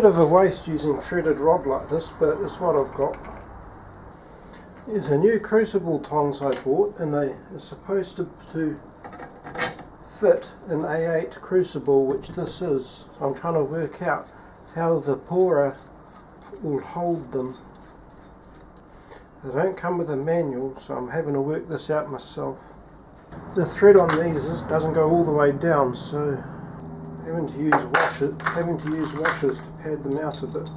bit of a waste using threaded rod like this, but it's what I've got. There's a new crucible tongs I bought, and they are supposed to fit an A8 crucible, which this is. So I'm trying to work out how the pourer will hold them. They don't come with a manual, so I'm having to work this out myself. The thread on these doesn't go all the way down, so having to use washers to pad them out a bit.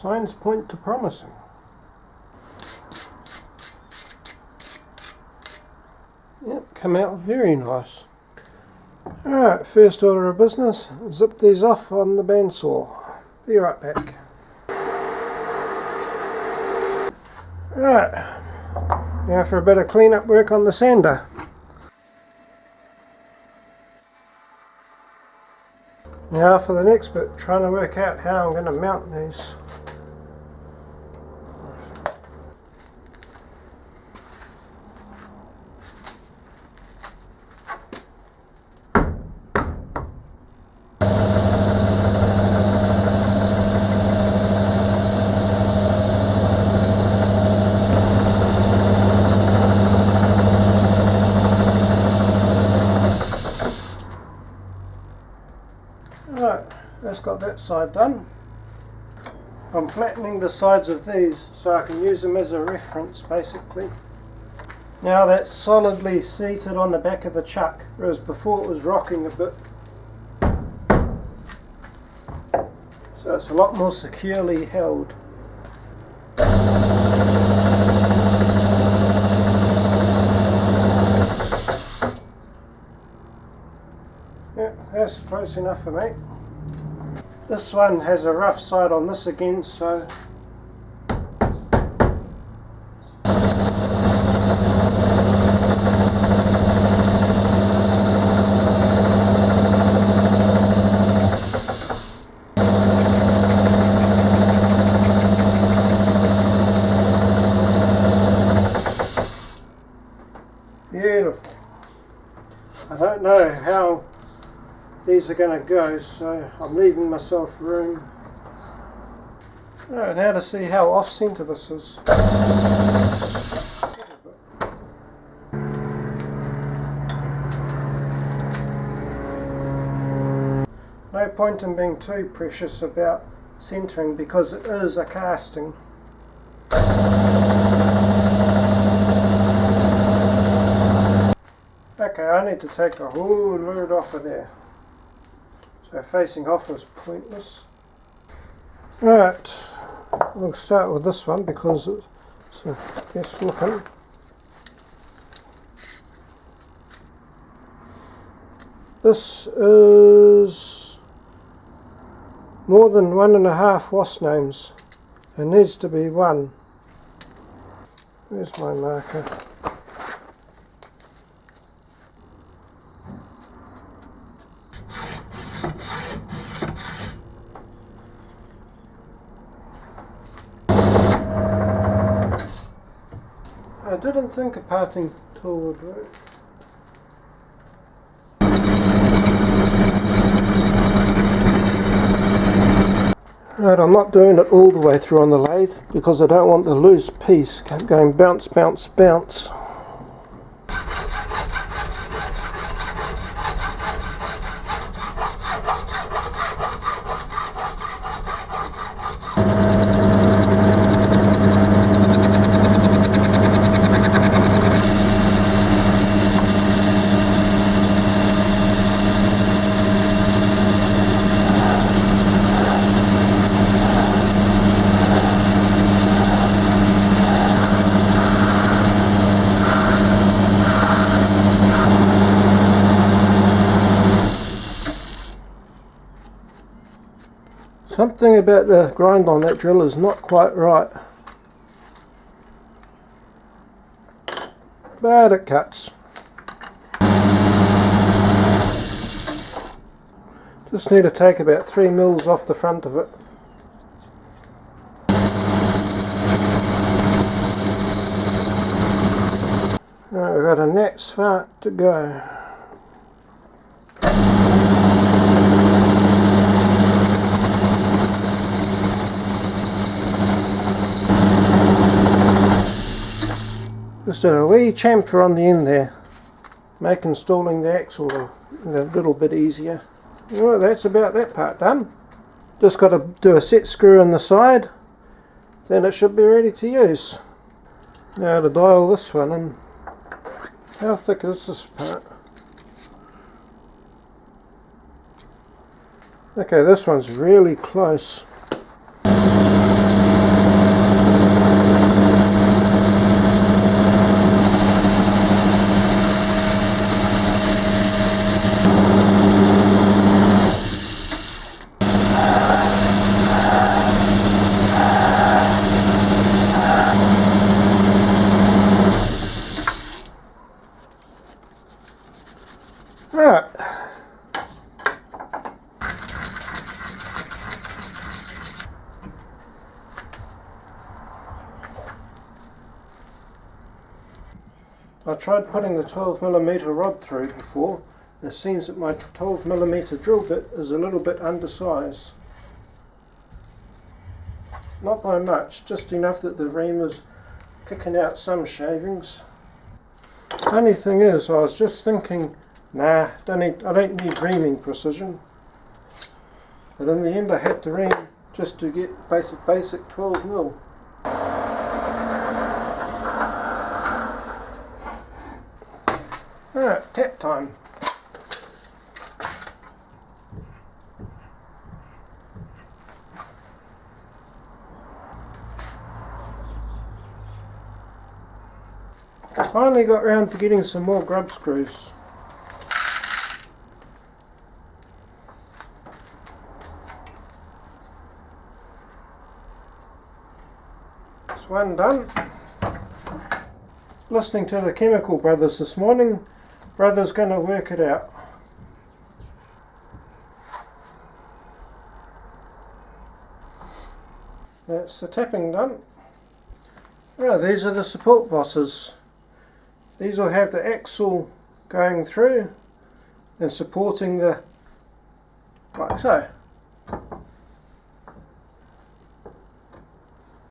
Signs point to promising. Yep, come out very nice. Alright, first order of business, zip these off on the bandsaw. Be right back. Alright, now for a bit of clean-up work on the sander. Now for the next bit, trying to work out how I'm going to mount these. Right, that's got that side done. I'm flattening the sides of these so I can use them as a reference basically. Now that's solidly seated on the back of the chuck, whereas before it was rocking a bit. So it's a lot more securely held. Yeah, that's close enough for me. This one has a rough side on this again, so beautiful. I don't know how these are going to go, so I'm leaving myself room. Alright, now to see how off centre this is. No point in being too precious about centering because it is a casting. Okay, I need to take a whole load off of there. So facing off is pointless. Right, we'll start with this one because it's the best looking. This is more than 1.5 wasp names. There needs to be one. Where's my marker? I didn't think a parting tool would work. Right, I'm not doing it all the way through on the lathe because I don't want the loose piece going bounce, bounce, bounce. Something about the grind on that drill is not quite right, but it cuts. Just need to take about 3 mils off the front of it. Right, we've got a next part to go. Just a wee chamfer on the end there, make installing the axle a little bit easier. Well, that's about that part done. Just got to do a set screw on the side, then it should be ready to use. Now to dial this one in. How thick is this part? Okay, this one's really close. Right. I tried putting the 12mm rod through before. It seems that my 12mm drill bit is a little bit undersized. Not by much, just enough that the ream is kicking out some shavings. Funny thing is, I was just thinking, nah, I don't need reaming precision. But in the end I had to ream just to get basic 12mm. Alright, tap time. Finally got round to getting some more grub screws. That's one done. Listening to the Chemical Brothers this morning. Brother's going to work it out. That's the tapping done. Well, these are the support bosses. These will have the axle going through and supporting the, like so.